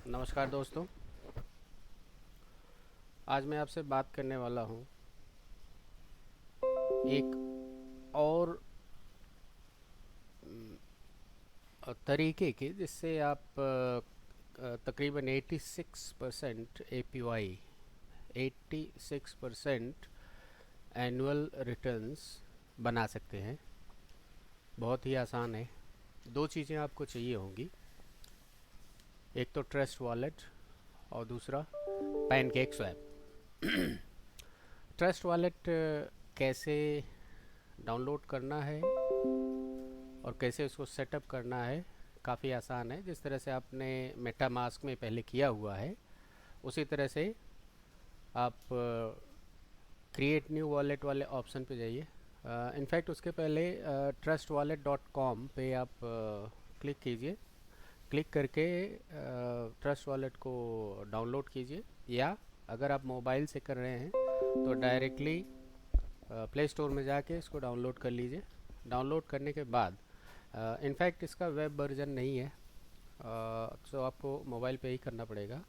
नमस्कार दोस्तों। आज मैं आपसे बात करने वाला हूँ एक और तरीके की जिससे आप तकरीबन 86% APY 86% एनुअल रिटर्न्स बना सकते हैं। बहुत ही आसान है। दो चीज़ें आपको चाहिए होंगी, एक तो ट्रस्ट वॉलेट और दूसरा पैनकेक स्वैप। ट्रस्ट वॉलेट कैसे डाउनलोड करना है और कैसे उसको सेटअप करना है, काफ़ी आसान है। जिस तरह से आपने मेटा मास्क में पहले किया हुआ है उसी तरह से आप क्रिएट न्यू वॉलेट वाले ऑप्शन पे जाइए। इनफैक्ट उसके पहले ट्रस्ट वॉलेट डॉट कॉम पे आप क्लिक कीजिए। क्लिक करके ट्रस्ट वॉलेट को डाउनलोड कीजिए, या अगर आप मोबाइल से कर रहे हैं तो डायरेक्टली प्ले स्टोर में जाके इसको डाउनलोड कर लीजिए। डाउनलोड करने के बाद इनफैक्ट इसका वेब वर्जन नहीं है, तो आपको मोबाइल पे ही करना पड़ेगा।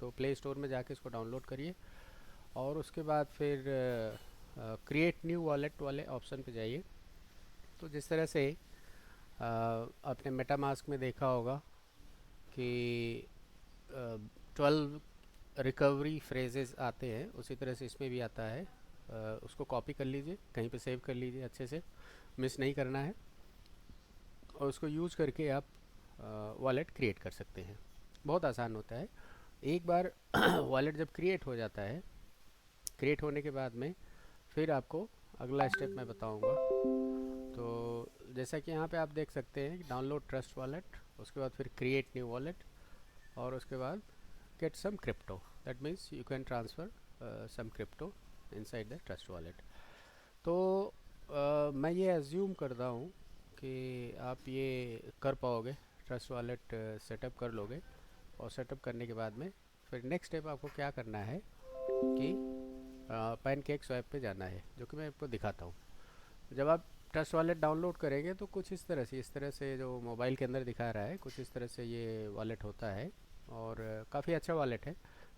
तो प्ले स्टोर में जाके इसको डाउनलोड करिए और उसके बाद फिर क्रिएट न्यू वॉलेट वाले ऑप्शन पे जाइए। तो जिस तरह से आपने मेटामास्क में देखा होगा कि 12 रिकवरी फ्रेजेस आते हैं, उसी तरह से इसमें भी आता है। उसको कॉपी कर लीजिए, कहीं पे सेव कर लीजिए, अच्छे से मिस नहीं करना है, और उसको यूज करके आप वॉलेट क्रिएट कर सकते हैं। बहुत आसान होता है। एक बार वॉलेट जब क्रिएट हो जाता है, क्रिएट होने के बाद में फिर आपको अगला स्टेप मैं बताऊंगा। तो जैसा कि यहाँ पे आप देख सकते हैं, डाउनलोड ट्रस्ट वॉलेट, उसके बाद फिर क्रिएट न्यू वॉलेट, और उसके बाद get some crypto, that means you can transfer some crypto inside the Trust Wallet. तो मैं ये एज्यूम करता हूँ कि आप ये कर पाओगे, ट्रस्ट वॉलेट सेटअप कर लोगे। और सेटअप करने के बाद में फिर नेक्स्ट स्टेप आपको क्या करना है कि पैनकेक स्वैप पे जाना है, जो कि मैं आपको दिखाता हूँ। जब आप ट्रस्ट वॉलेट डाउनलोड करेंगे तो कुछ इस तरह से जो मोबाइल के अंदर दिखा रहा है, कुछ इस तरह से ये वॉलेट होता है, और काफ़ी अच्छा वॉलेट है।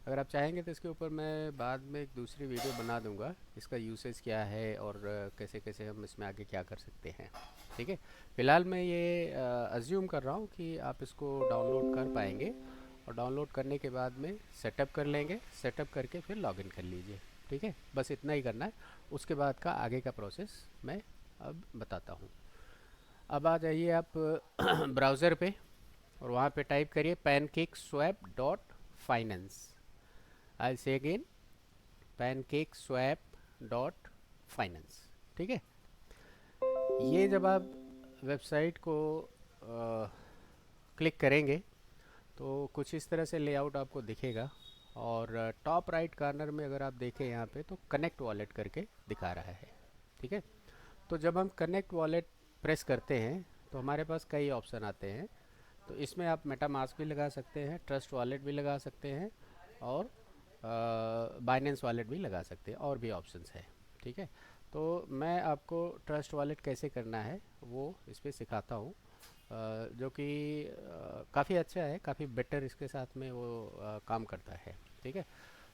अगर आप चाहेंगे तो इसके ऊपर मैं बाद में एक दूसरी वीडियो बना दूंगा, इसका यूसेज क्या है और कैसे कैसे हम इसमें आगे क्या कर सकते हैं। ठीक है, फ़िलहाल मैं ये अज्यूम कर रहा हूँ कि आप इसको डाउनलोड कर पाएंगे, और डाउनलोड करने के बाद में सेटअप कर लेंगे। सेटअप करके फिर लॉगिन कर लीजिए। ठीक है, बस इतना ही करना है। उसके बाद का आगे का प्रोसेस मैं अब बताता हूँ। अब आ जाइए आप ब्राउज़र पे, और वहाँ पे टाइप करिए पैनकेक स्वैप डॉट फाइनेंस। आई से again, pancake swap dot finance. ठीक है, ये जब आप वेबसाइट को क्लिक करेंगे तो कुछ इस तरह से लेआउट आपको दिखेगा, और टॉप राइट कॉर्नर में अगर आप देखें यहाँ पे तो कनेक्ट वॉलेट करके दिखा रहा है। ठीक है, तो जब हम कनेक्ट वॉलेट प्रेस करते हैं तो हमारे पास कई ऑप्शन आते हैं। तो इसमें आप मेटामास्क भी लगा सकते हैं, ट्रस्ट वॉलेट भी लगा सकते हैं, और बाइनेंस वॉलेट भी लगा सकते हैं, और भी ऑप्शंस है। ठीक है, तो मैं आपको ट्रस्ट वॉलेट कैसे करना है वो इस पर सिखाता हूँ, जो कि काफ़ी अच्छा है, काफ़ी बेटर इसके साथ में वो काम करता है। ठीक है,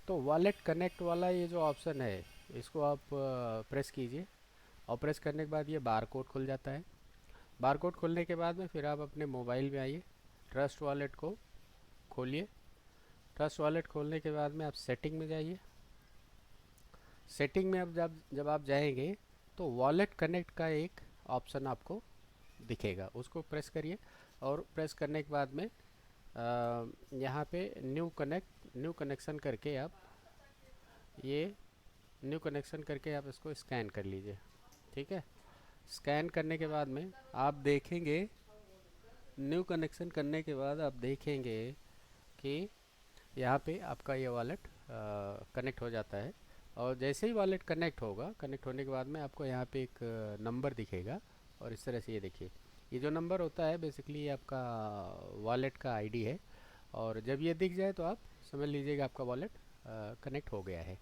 तो वॉलेट कनेक्ट वाला ये जो ऑप्शन है, इसको आप प्रेस कीजिए, और प्रेस करने के बाद ये बार कोड खुल जाता है। बार कोड खुलने के बाद में फिर आप अपने मोबाइल में आइए, ट्रस्ट वॉलेट को खोलिए। ट्रस्ट वॉलेट खोलने के बाद में आप सेटिंग में जाइए। सेटिंग में अब जब आप जाएंगे तो वॉलेट कनेक्ट का एक ऑप्शन आपको दिखेगा, उसको प्रेस करिए। और प्रेस करने के बाद में यहाँ पे न्यू कनेक्शन करके आप ये न्यू कनेक्शन करके आप इसको स्कैन कर लीजिए। ठीक है, स्कैन करने के बाद में आप देखेंगे, न्यू कनेक्शन करने के बाद आप देखेंगे कि यहाँ पे आपका ये वॉलेट कनेक्ट हो जाता है। और जैसे ही वॉलेट कनेक्ट होगा, कनेक्ट होने के बाद में आपको यहाँ पे एक नंबर दिखेगा, और इस तरह से ये देखिए, ये जो नंबर होता है बेसिकली ये आपका वॉलेट का आईडी है। और जब ये दिख जाए तो आप समझ लीजिएगा आपका वॉलेट कनेक्ट हो गया है।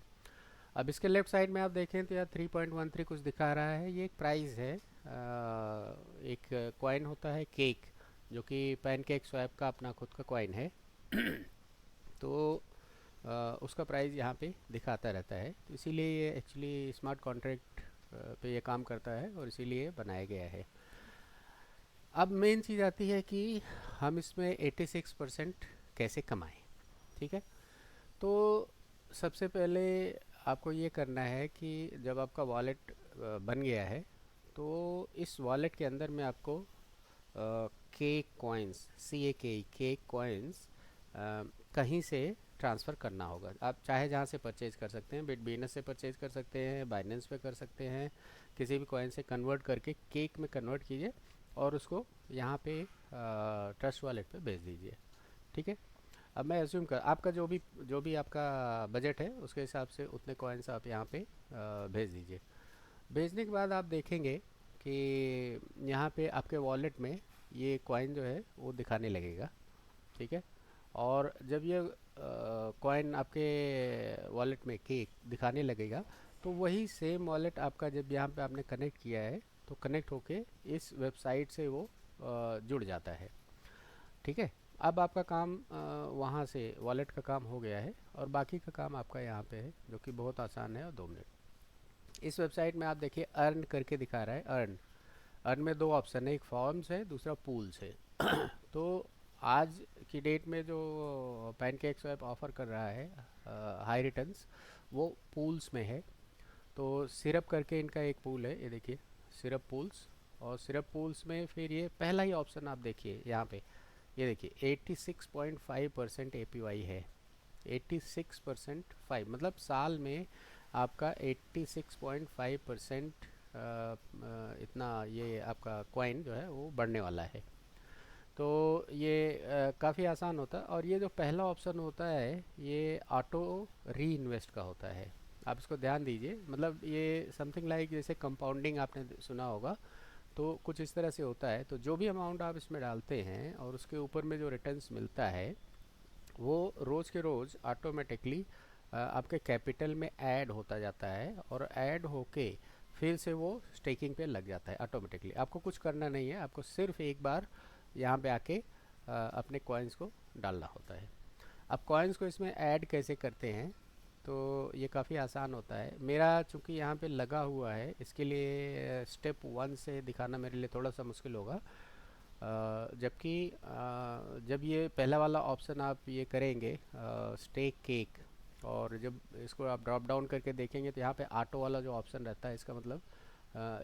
अब इसके लेफ्ट साइड में आप देखें तो यार 3.13 कुछ दिखा रहा है, ये एक प्राइस है। एक कॉइन होता है केक, जो कि पैनकेक स्वैप का अपना खुद का कॉइन है। तो उसका प्राइस यहाँ पे दिखाता रहता है। तो इसीलिए ये एक्चुअली स्मार्ट कॉन्ट्रैक्ट पे ये काम करता है और इसीलिए बनाया गया है। अब मेन चीज़ आती है कि हम इसमें 86% कैसे कमाएं। ठीक है, तो सबसे पहले आपको ये करना है कि जब आपका वॉलेट बन गया है तो इस वॉलेट के अंदर में आपको केक कॉइन्स, केक कॉइन्स कहीं से ट्रांसफ़र करना होगा। आप चाहे जहाँ से परचेज़ कर सकते हैं, बिटबीनस से परचेज़ कर सकते हैं, बाइनेंस पे कर सकते हैं, किसी भी कॉइन से कन्वर्ट करके केक में कन्वर्ट कीजिए और उसको यहाँ पे ट्रस्ट वॉलेट पे भेज दीजिए। ठीक है, अब मैं एज्यूम कर आपका जो भी आपका बजट है उसके हिसाब से उतने कॉइन्स आप यहाँ पे भेज दीजिए। भेजने के बाद आप देखेंगे कि यहाँ पे आपके वॉलेट में ये कॉइन जो है वो दिखाने लगेगा। ठीक है, और जब ये कॉइन आपके वॉलेट में केक दिखाने लगेगा तो वही सेम वॉलेट आपका जब यहाँ पे आपने कनेक्ट किया है तो कनेक्ट होके इस वेबसाइट से वो जुड़ जाता है। ठीक है, अब आपका काम वहाँ से वॉलेट का काम हो गया है और बाकी का काम आपका यहाँ पे है जो कि बहुत आसान है और 2 मिनट। इस वेबसाइट में आप देखिए अर्न करके दिखा रहा है। अर्न अर्न में दो ऑप्शन है, एक फॉर्म्स है, दूसरा पूल्स है। तो आज की डेट में जो पैनकेक स्वैप ऑफ़र कर रहा है हाई रिटर्न्स, वो पूल्स में है। तो सिरप करके इनका एक पूल है, ये देखिए सिरप पूल्स। और सिरप पूल्स में फिर ये पहला ही ऑप्शन आप देखिए यहाँ पे, ये देखिए 86.5% APY है। 86.5 मतलब साल में आपका 86.5% इतना ये आपका कॉइन जो है वो बढ़ने वाला है। तो ये काफ़ी आसान होता है। और ये जो पहला ऑप्शन होता है ये ऑटो री इन्वेस्ट का होता है। आप इसको ध्यान दीजिए, मतलब ये समथिंग लाइक जैसे कंपाउंडिंग आपने सुना होगा, तो कुछ इस तरह से होता है। तो जो भी अमाउंट आप इसमें डालते हैं और उसके ऊपर में जो रिटर्न्स मिलता है वो रोज़ के रोज़ ऑटोमेटिकली आपके कैपिटल में ऐड होता जाता है और ऐड होके फिर से वो स्टेकिंग पे लग जाता है ऑटोमेटिकली। आपको कुछ करना नहीं है, आपको सिर्फ एक बार यहाँ पे आके अपने कॉइन्स को डालना होता है। अब कॉइन्स को इसमें ऐड कैसे करते हैं, तो ये काफ़ी आसान होता है। मेरा चूँकि यहाँ पे लगा हुआ है, इसके लिए स्टेप 1 से दिखाना मेरे लिए थोड़ा सा मुश्किल होगा। जबकि जब ये पहला वाला ऑप्शन आप ये करेंगे स्टेक केक, और जब इसको आप ड्रॉप डाउन करके देखेंगे तो यहाँ पे ऑटो वाला जो ऑप्शन रहता है, इसका मतलब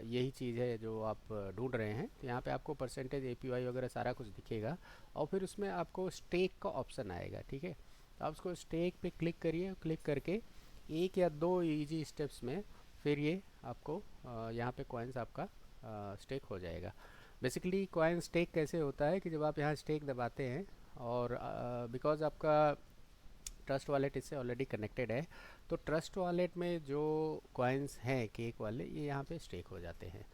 यही चीज़ है जो आप ढूंढ रहे हैं। तो यहाँ पे आपको परसेंटेज APY वगैरह सारा कुछ दिखेगा और फिर उसमें आपको स्टेक का ऑप्शन आएगा। ठीक है, तो आप उसको स्टेक पे क्लिक करिए। क्लिक करके 1 या 2 इजी स्टेप्स में फिर ये आपको यहाँ पे कॉइन्स आपका स्टेक हो जाएगा। बेसिकली कॉइन स्टेक कैसे होता है कि जब आप यहाँ स्टेक दबाते हैं और बिकॉज आपका ट्रस्ट वॉलेट इससे ऑलरेडी कनेक्टेड है, तो ट्रस्ट वॉलेट में जो कॉइन्स हैं केक वाले ये यहाँ पे स्टेक हो जाते हैं।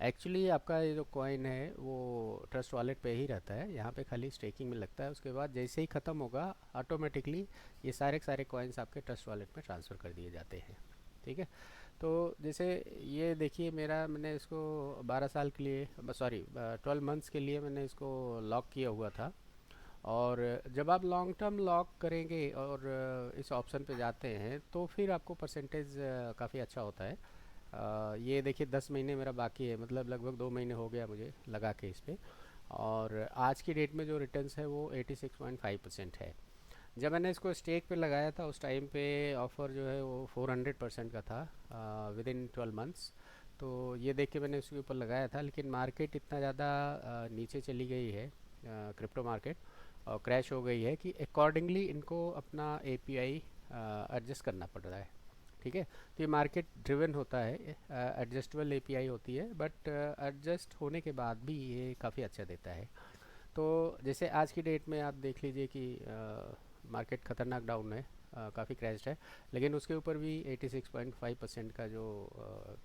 एक्चुअली आपका ये जो कॉइन है वो ट्रस्ट वॉलेट पे ही रहता है, यहाँ पे खाली स्टेकिंग में लगता है। उसके बाद जैसे ही ख़त्म होगा ऑटोमेटिकली ये सारे के सारे कॉइन्स आपके ट्रस्ट वॉलेट में ट्रांसफ़र कर दिए जाते हैं। ठीक है, तो जैसे ये देखिए मैंने इसको 12 साल के लिए, सॉरी 12 मंथ्स के लिए मैंने इसको लॉक किया हुआ था। और जब आप लॉन्ग टर्म लॉक करेंगे और इस ऑप्शन पे जाते हैं तो फिर आपको परसेंटेज काफ़ी अच्छा होता है। ये देखिए 10 महीने मेरा बाकी है, मतलब लगभग 2 महीने हो गया मुझे लगा के इस पे। और आज की डेट में जो रिटर्न्स है वो 86.5% है। जब मैंने इसको स्टेक पे लगाया था उस टाइम पे ऑफ़र जो है वो 400% का था विद इन 12 मंथ्स। तो ये देख के मैंने इसके ऊपर लगाया था, लेकिन मार्केट इतना ज़्यादा नीचे चली गई है, क्रिप्टो मार्केट, और क्रैश हो गई है कि अकॉर्डिंगली इनको अपना API एडजस्ट करना पड़ रहा है। ठीक है, तो ये मार्केट ड्रिवन होता है, एडजस्टेबल API होती है, बट एडजस्ट होने के बाद भी ये काफ़ी अच्छा देता है। तो जैसे आज की डेट में आप देख लीजिए कि मार्केट ख़तरनाक डाउन है, काफ़ी क्रैश्ड है, लेकिन उसके ऊपर भी 86.5% का जो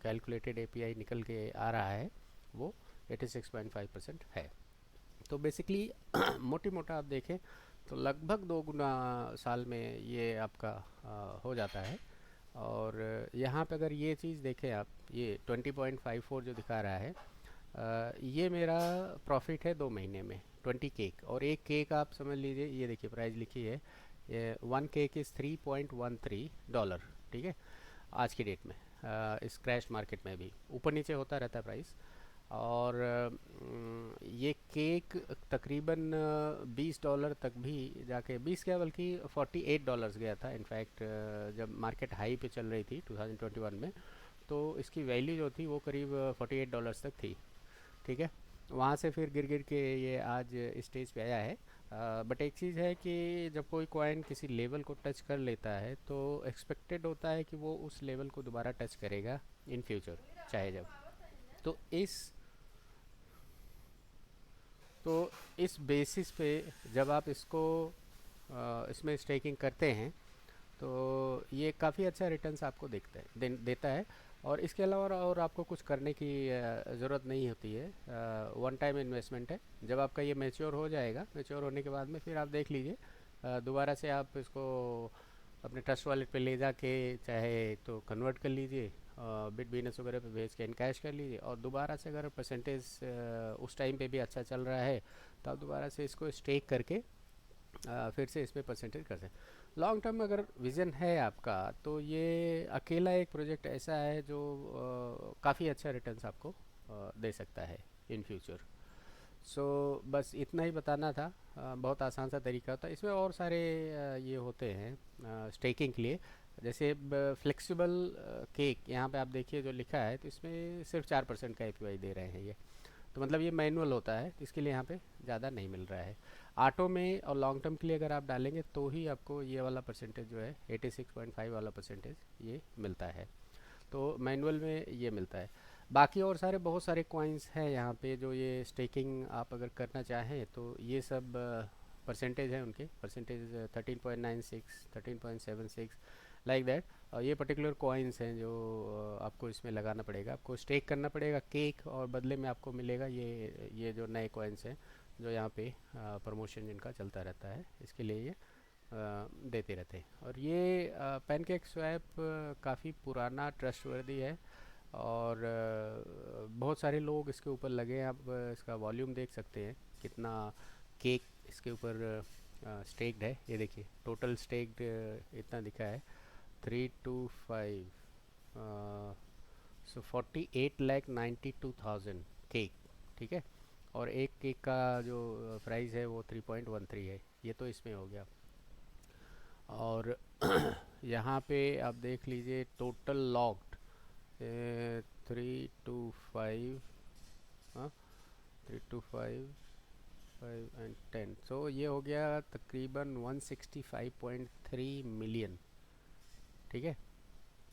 कैलकुलेटेड API निकल के आ रहा है वो 86.5% है। तो बेसिकली मोटी मोटा आप देखें तो लगभग 2 गुना साल में ये आपका हो जाता है। और यहाँ पे अगर ये चीज़ देखें आप, ये 20.54 जो दिखा रहा है, ये मेरा प्रॉफिट है 2 महीने में। 20 केक, और एक केक आप समझ लीजिए, ये देखिए प्राइस लिखी है, ये 1 केक इज़ $3.13, ठीक है, आज की डेट में। इस क्रैश मार्केट में भी ऊपर नीचे होता रहता है प्राइस। और ये केक तकरीबन $20 तक भी जाके, 20 क्या बल्कि $48 गया था इनफैक्ट, जब मार्केट हाई पे चल रही थी 2021 में। तो इसकी वैल्यू जो थी वो करीब $48 तक थी, ठीक है। वहाँ से फिर गिर गिर के ये आज इस स्टेज पे आया है। बट एक चीज़ है कि जब कोई कॉइन किसी लेवल को टच कर लेता है तो एक्सपेक्टेड होता है कि वो उस लेवल को दोबारा टच करेगा इन फ्यूचर, चाहे जब। तो इस तो इस बेसिस पे जब आप इसको इसमें स्टेकिंग करते हैं तो ये काफ़ी अच्छा रिटर्न्स आपको देता है। और इसके अलावा और आपको कुछ करने की ज़रूरत नहीं होती है, वन टाइम इन्वेस्टमेंट है। जब आपका ये मैच्योर हो जाएगा, मैच्योर होने के बाद में फिर आप देख लीजिए, दोबारा से आप इसको अपने ट्रस्ट वॉलेट पे ले जाके चाहे तो कन्वर्ट कर लीजिए, बिट बिजनेस वगैरह पे भेज के इनकैश कर लीजिए, और दोबारा से अगर परसेंटेज उस टाइम पे भी अच्छा चल रहा है तो आप दोबारा से इसको स्टेक करके फिर से इस पर परसेंटेज कर सकते। लॉन्ग टर्म अगर विज़न है आपका तो ये अकेला एक प्रोजेक्ट ऐसा है जो काफ़ी अच्छा रिटर्न्स आपको दे सकता है इन फ्यूचर। सो बस इतना ही बताना था। बहुत आसान सा तरीका होता है इसमें, और सारे ये होते हैं स्टेकिंग के लिए। जैसे फ्लेक्सिबल केक, यहाँ पे आप देखिए जो लिखा है, तो इसमें सिर्फ 4% का एपीवाई दे रहे हैं ये। तो मतलब ये मैनुअल होता है, तो इसके लिए यहाँ पे ज़्यादा नहीं मिल रहा है। ऑटो में और लॉन्ग टर्म के लिए अगर आप डालेंगे तो ही आपको ये वाला परसेंटेज जो है 86.5 वाला परसेंटेज ये मिलता है। तो मैनुअल में ये मिलता है। बाकी और सारे बहुत सारे कॉइन्स हैं यहाँ पे जो ये स्टेकिंग आप अगर करना चाहें तो ये सब परसेंटेज है उनके, परसेंटेज 13.96, 13.76 लाइक दैट। और ये पर्टिकुलर कॉइन्स हैं जो आपको इसमें लगाना पड़ेगा, आपको स्टेक करना पड़ेगा केक, और बदले में आपको मिलेगा ये जो नए कॉइन्स हैं जो यहाँ पे प्रमोशन जिनका चलता रहता है, इसके लिए ये देते रहते हैं। और ये पैनकेक स्वैप काफ़ी पुराना ट्रस्टवर्दी है, और बहुत सारे लोग इसके ऊपर लगे हैं। आप इसका वॉल्यूम देख सकते हैं कितना केक इसके ऊपर स्टेक्ड है। ये देखिए टोटल स्टेक्ड इतना दिखा है, 325, सो 48,92,000 केक, ठीक है। और एक केक का जो प्राइस है वो 3.13 है। ये तो इसमें हो गया। और यहाँ पे आप देख लीजिए टोटल लॉक्ड 325, हाँ, 325, 5 and 10, तो ये हो गया तकरीबन 165.3 मिलियन, ठीक है।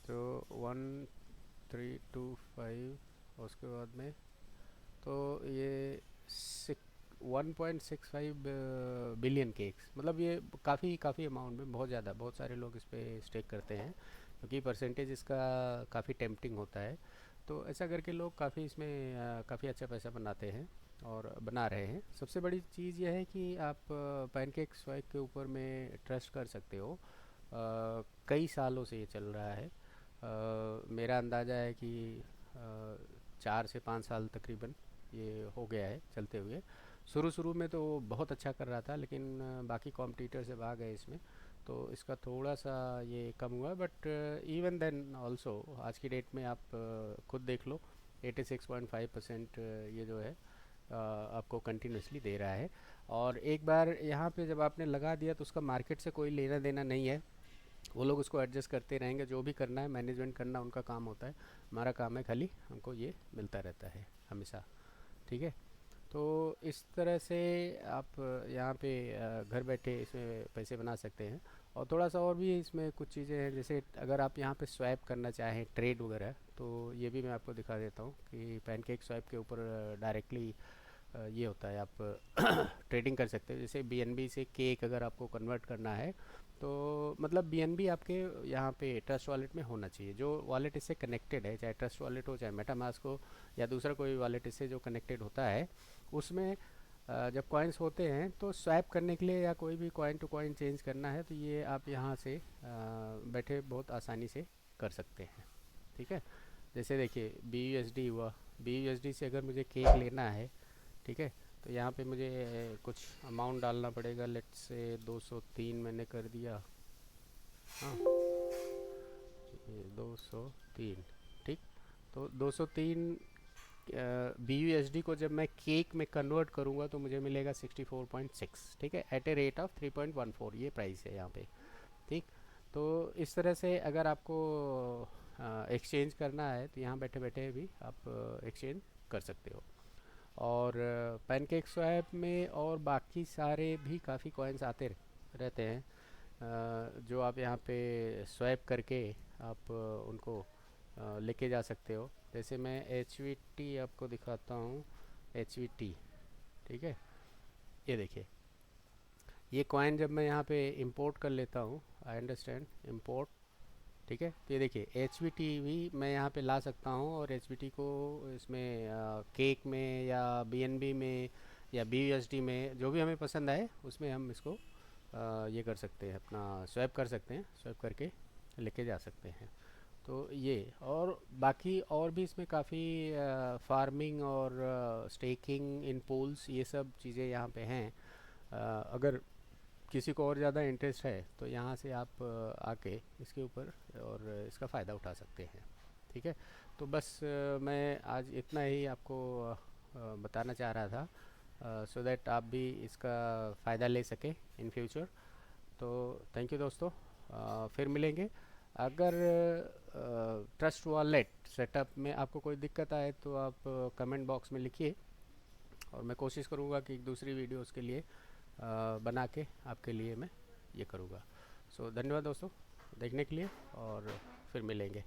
तो 1325, उसके बाद में तो ये 1.65 बिलियन केक्स, मतलब ये काफ़ी काफ़ी अमाउंट में, बहुत ज़्यादा, बहुत सारे लोग इस पर स्टेक करते हैं क्योंकि परसेंटेज इसका काफ़ी टेम्पटिंग होता है। तो ऐसा करके लोग काफ़ी इसमें काफ़ी अच्छा पैसा बनाते हैं और बना रहे हैं। सबसे बड़ी चीज़ यह है कि आप पैनकेक स्वैप के ऊपर में ट्रस्ट कर सकते हो। कई सालों से ये चल रहा है। मेरा अंदाज़ा है कि 4 से 5 साल तकरीबन ये हो गया है चलते हुए। शुरू शुरू में तो वो बहुत अच्छा कर रहा था, लेकिन बाकी कॉम्पिटिटर से भाग गए इसमें, तो इसका थोड़ा सा ये कम हुआ। बट इवन देन ऑल्सो आज की डेट में आप खुद देख लो, 86.5% ये जो है आपको कंटिन्यूसली दे रहा है। और एक बार यहाँ पे जब आपने लगा दिया तो उसका मार्केट से कोई लेना देना नहीं है। वो लोग उसको एडजस्ट करते रहेंगे, जो भी करना है मैनेजमेंट करना उनका काम होता है। हमारा काम है खाली हमको ये मिलता रहता है हमेशा, ठीक है। तो इस तरह से आप यहाँ पे घर बैठे इसमें पैसे बना सकते हैं। और थोड़ा सा और भी इसमें कुछ चीज़ें हैं, जैसे अगर आप यहाँ पे स्वैप करना चाहें ट्रेड वगैरह, तो ये भी मैं आपको दिखा देता हूँ कि पैनकेक स्वैप के ऊपर डायरेक्टली ये होता है, आप ट्रेडिंग कर सकते हो। जैसे बीएनबी से केक अगर आपको कन्वर्ट करना है तो मतलब बीएनबी आपके यहाँ पे ट्रस्ट वॉलेट में होना चाहिए, जो वॉलेट इससे कनेक्टेड है, चाहे ट्रस्ट वॉलेट हो, चाहे मेटामास्क हो, या दूसरा कोई वॉलेट इससे जो कनेक्टेड होता है। उसमें जब कॉइन्स होते हैं तो स्वैप करने के लिए या कोई भी कॉइन टू कॉइन चेंज करना है तो ये आप यहाँ से बैठे बहुत आसानी से कर सकते हैं, ठीक है। जैसे देखिए BUSD हुआ, BUSD से अगर मुझे केक लेना है, ठीक है, तो यहाँ पे मुझे कुछ अमाउंट डालना पड़ेगा। लेट्स से 203 मैंने कर दिया। हाँ, ये 203, ठीक। तो 203 BUSD को जब मैं केक में कन्वर्ट करूँगा तो मुझे मिलेगा 64.6, ठीक है, एट ए रेट ऑफ 3.14, ये प्राइस है यहाँ पे, ठीक। तो इस तरह से अगर आपको एक्सचेंज करना है तो यहाँ बैठे बैठे भी आप एक्सचेंज कर सकते हो। और पैनकेक स्वैप में और बाकी सारे भी काफ़ी कॉइन्स आते रहते हैं, जो आप यहाँ पे स्वैप करके आप उनको लेके जा सकते हो। जैसे मैं HVT आपको दिखाता हूँ, HVT, ठीक है। ये देखिए, ये कॉइन जब मैं यहाँ पे इंपोर्ट कर लेता हूँ, आई अंडरस्टैंड इंपोर्ट, ठीक है। तो ये देखिए HVT भी मैं यहाँ पे ला सकता हूँ और HVT को इसमें केक में या BNB में या BUSD में, जो भी हमें पसंद आए उसमें हम इसको ये कर सकते हैं, अपना स्वैप कर सकते हैं, स्वैप करके लेके जा सकते हैं। तो ये और बाकी और भी इसमें काफ़ी फार्मिंग और स्टेकिंग इन पूल्स, ये सब चीज़ें यहाँ पे हैं। अगर किसी को और ज़्यादा इंटरेस्ट है तो यहाँ से आप आके इसके ऊपर और इसका फ़ायदा उठा सकते हैं, ठीक है। तो बस मैं आज इतना ही आपको बताना चाह रहा था, सो दैट आप भी इसका फ़ायदा ले सकें इन फ्यूचर। तो थैंक यू दोस्तों, फिर मिलेंगे। अगर ट्रस्ट वॉलेट सेटअप में आपको कोई दिक्कत आए तो आप कमेंट बॉक्स में लिखिए और मैं कोशिश करूँगा कि एक दूसरी वीडियो उसके लिए बना के आपके लिए मैं ये करूँगा। सो धन्यवाद दोस्तों देखने के लिए, और फिर मिलेंगे।